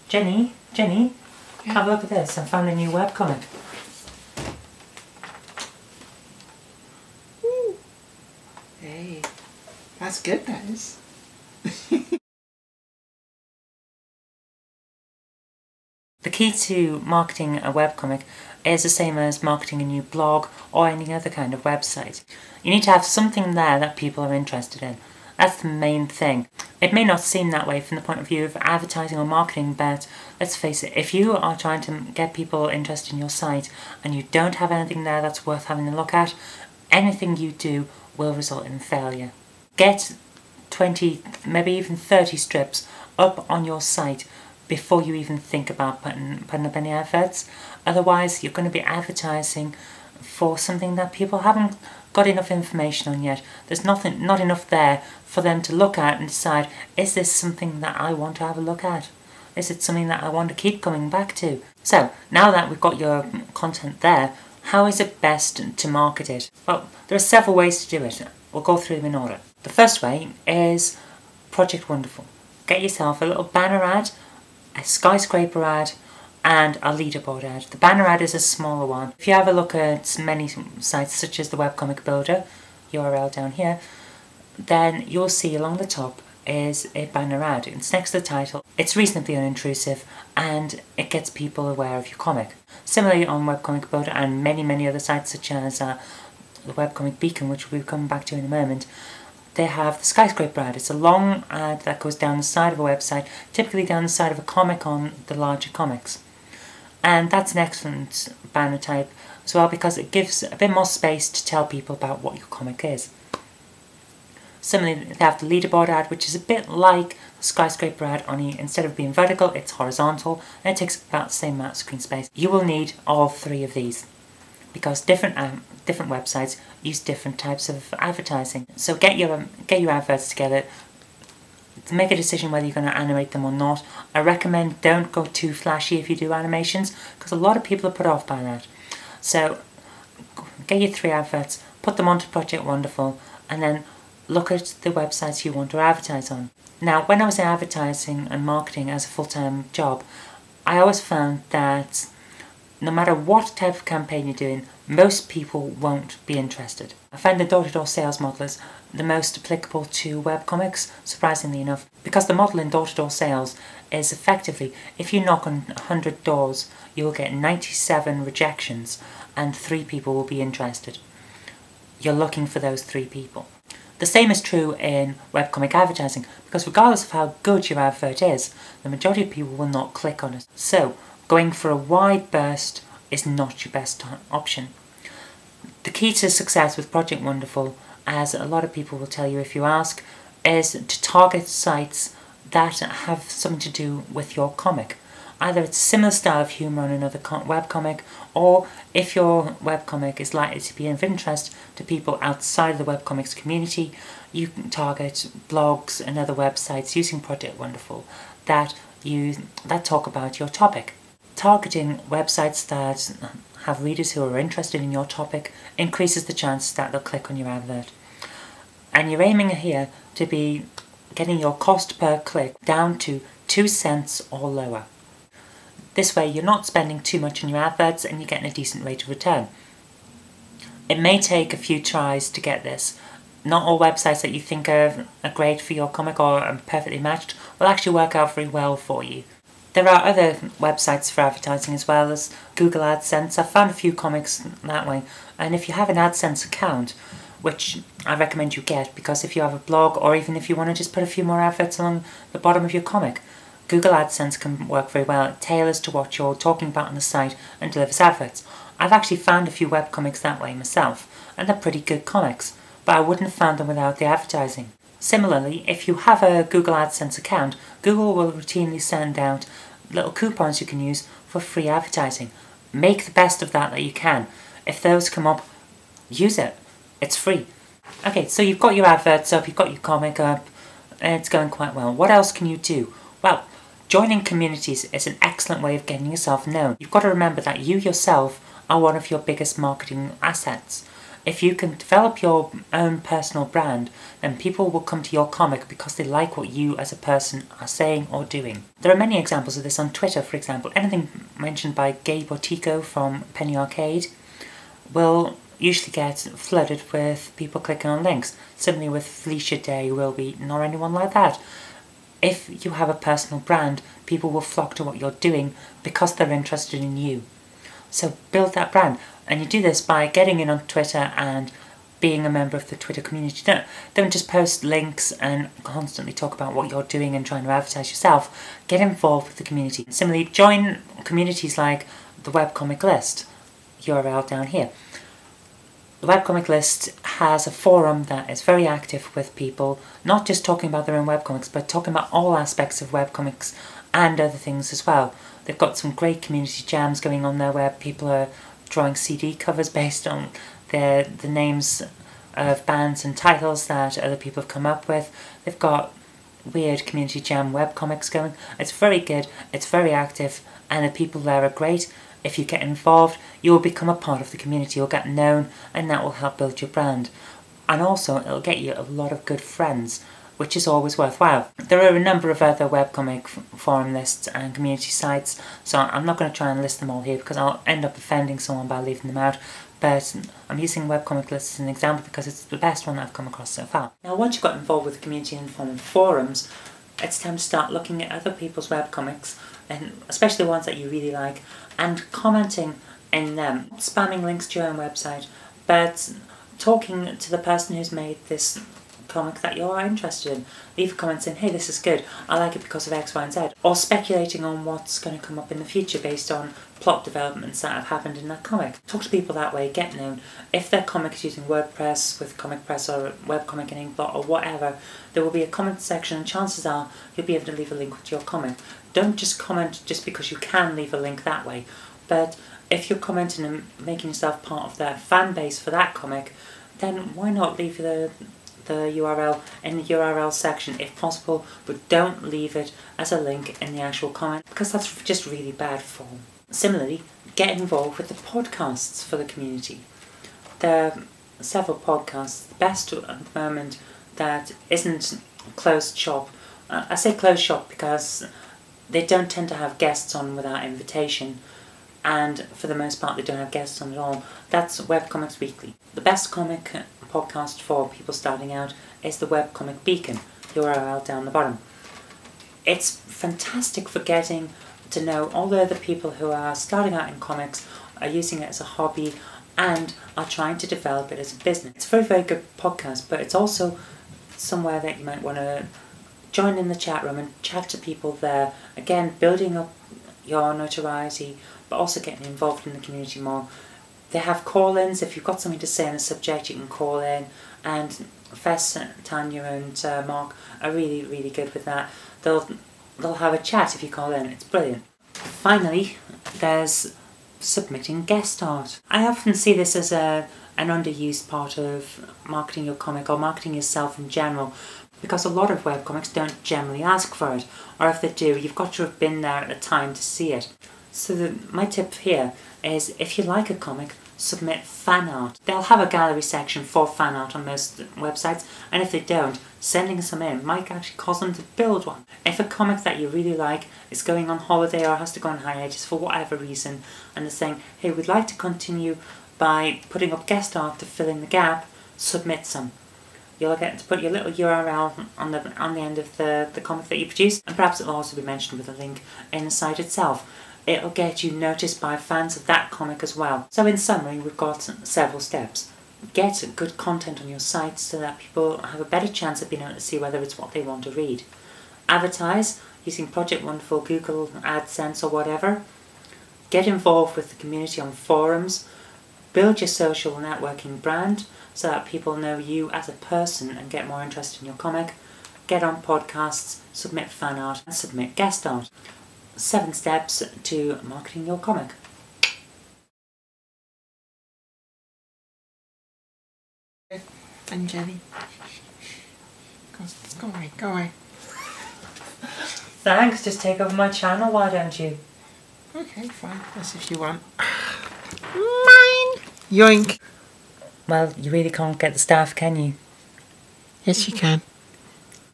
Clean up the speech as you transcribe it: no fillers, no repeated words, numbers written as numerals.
Jenny, yeah. Have a look at this. I found a new webcomic. Ooh. Hey, that's good, that is. The key to marketing a webcomic is the same as marketing a new blog or any other kind of website. You need to have something there that people are interested in. That's the main thing. It may not seem that way from the point of view of advertising or marketing, but let's face it, if you are trying to get people interested in your site and you don't have anything there that's worth having a look at, anything you do will result in failure. Get 20, maybe even 30 strips up on your site before you even think about putting up any adverts. Otherwise, you're going to be advertising for something that people haven't got enough information on yet. There's not enough there for them to look at and decide, is this something that I want to have a look at? Is it something that I want to keep coming back to? So, now that we've got your content there, how is it best to market it? Well, there are several ways to do it. We'll go through them in order. The first way is Project Wonderful. Get yourself a little banner ad, a skyscraper ad, and a leaderboard ad. The banner ad is a smaller one. If you have a look at many sites such as the Webcomic Builder, URL down here, then you'll see along the top is a banner ad. It's next to the title. It's reasonably unintrusive and it gets people aware of your comic. Similarly on Webcomic Builder and many other sites such as the Webcomic Beacon, which we'll come back to in a moment, they have the skyscraper ad. It's a long ad that goes down the side of a website, typically down the side of a comic on the larger comics. And that's an excellent banner type as well because it gives a bit more space to tell people about what your comic is. Similarly, they have the leaderboard ad, which is a bit like the skyscraper ad, only instead of being vertical, it's horizontal, and it takes about the same amount of screen space. You will need all three of these because different websites use different types of advertising. So get your adverts together to make a decision whether you're going to animate them or not. I recommend don't go too flashy if you do animations because a lot of people are put off by that. So get your 3 adverts, put them onto Project Wonderful, and then look at the websites you want to advertise on. Now, when I was in advertising and marketing as a full-time job, I always found that no matter what type of campaign you're doing, most people won't be interested. I find the door-to-door sales model is the most applicable to webcomics, surprisingly enough, because the model in door-to-door sales is effectively, if you knock on 100 doors, you will get 97 rejections and 3 people will be interested. You're looking for those 3 people. The same is true in webcomic advertising, because regardless of how good your advert is, the majority of people will not click on it. So, going for a wide burst is not your best option. The key to success with Project Wonderful, as a lot of people will tell you if you ask, is to target sites that have something to do with your comic. Either it's a similar style of humour on another webcomic, or if your webcomic is likely to be of interest to people outside of the webcomics community, you can target blogs and other websites using Project Wonderful that talk about your topic. Targeting websites that have readers who are interested in your topic increases the chance that they'll click on your advert. And you're aiming here to be getting your cost per click down to 2 cents or lower. This way you're not spending too much on your adverts and you're getting a decent rate of return. It may take a few tries to get this. Not all websites that you think are great for your comic or are perfectly matched will actually work out very well for you. There are other websites for advertising as well as Google AdSense. I've found a few comics that way, and if you have an AdSense account, which I recommend you get, because if you have a blog or even if you want to just put a few more adverts along the bottom of your comic, Google AdSense can work very well. It tailors to what you're talking about on the site and delivers adverts. I've actually found a few webcomics that way myself, and they're pretty good comics, but I wouldn't have found them without the advertising. Similarly, if you have a Google AdSense account, Google will routinely send out little coupons you can use for free advertising. Make the best of that you can. If those come up, use it. It's free. Okay, so you've got your adverts up, you've got your comic up, and it's going quite well. What else can you do? Well, joining communities is an excellent way of getting yourself known. You've got to remember that you yourself are one of your biggest marketing assets. If you can develop your own personal brand, then people will come to your comic because they like what you as a person are saying or doing. There are many examples of this on Twitter, for example. Anything mentioned by Gabe or Tico from Penny Arcade will usually get flooded with people clicking on links. Similarly with Felicia Day, Will Wheaton, or anyone like that. If you have a personal brand, people will flock to what you're doing because they're interested in you. So build that brand. And you do this by getting in on Twitter and being a member of the Twitter community. Don't just post links and constantly talk about what you're doing and trying to advertise yourself. Get involved with the community. Similarly, join communities like the Webcomic List, URL down here. The Webcomic List has a forum that is very active with people, not just talking about their own webcomics, but talking about all aspects of webcomics and other things as well. They've got some great community jams going on there where people are drawing CD covers based on the names of bands and titles that other people have come up with. They've got weird community jam webcomics going. It's very good, it's very active, and the people there are great. If you get involved, you will become a part of the community, you'll get known, and that will help build your brand. And also, it'll get you a lot of good friends, which is always worthwhile. There are a number of other webcomic forum lists and community sites, so I'm not going to try and list them all here because I'll end up offending someone by leaving them out, but I'm using Webcomic List as an example because it's the best one I've come across so far. Now, once you've got involved with the community in the form of forums, it's time to start looking at other people's webcomics, and especially the ones that you really like, and commenting in them. Not spamming links to your own website, but talking to the person who's made this comic that you're interested in. Leave a comment saying, hey, this is good, I like it because of X, Y and Z. Or speculating on what's going to come up in the future based on plot developments that have happened in that comic. Talk to people that way, get known. If their comic is using WordPress with Comic Press or Webcomic and Inkblot or whatever, there will be a comment section and chances are you'll be able to leave a link to your comic. Don't just comment just because you can leave a link that way, but if you're commenting and making yourself part of their fan base for that comic, then why not leave the URL in the URL section if possible, but don't leave it as a link in the actual comment because that's just really bad form. Similarly, get involved with the podcasts for the community. There are several podcasts. The best at the moment that isn't closed shop. I say closed shop because they don't tend to have guests on without invitation, and for the most part they don't have guests on at all. That's Webcomics Weekly. The best comic podcast for people starting out is the Webcomic Beacon, URL down the bottom. It's fantastic for getting to know all the other people who are starting out in comics, are using it as a hobby, and are trying to develop it as a business. It's a very, very good podcast, but it's also somewhere that you might want to join in the chat room and chat to people there. Again, building up your notoriety, but also getting involved in the community more. They have call-ins. If you've got something to say on a subject, you can call in. And Fess, Tanya and Mark are really, really good with that. They'll have a chat if you call in. It's brilliant. Finally, there's submitting guest art. I often see this as an underused part of marketing your comic or marketing yourself in general, because a lot of webcomics don't generally ask for it, or if they do, you've got to have been there at the time to see it. So my tip here is, if you like a comic, submit fan art. They'll have a gallery section for fan art on most websites, and if they don't, sending some in might actually cause them to build one. If a comic that you really like is going on holiday or has to go on hiatus for whatever reason, and they're saying, hey, we'd like to continue by putting up guest art to fill in the gap, submit some. You'll get to put your little URL on the end of the comic that you produce, and perhaps it'll also be mentioned with a link in the site itself. It'll get you noticed by fans of that comic as well. So in summary, we've got several steps. Get good content on your site so that people have a better chance of being able to see whether it's what they want to read. Advertise using Project Wonderful, Google, AdSense or whatever. Get involved with the community on forums. Build your social networking brand so that people know you as a person and get more interested in your comic. Get on podcasts, submit fan art and submit guest art. 7 steps to marketing your comic. And Jenny. Go away, go away. Thanks, just take over my channel, why don't you? Okay, fine. That's if you want. Mine! Yoink! well, you really can't get the staff, can you? Yes, you can.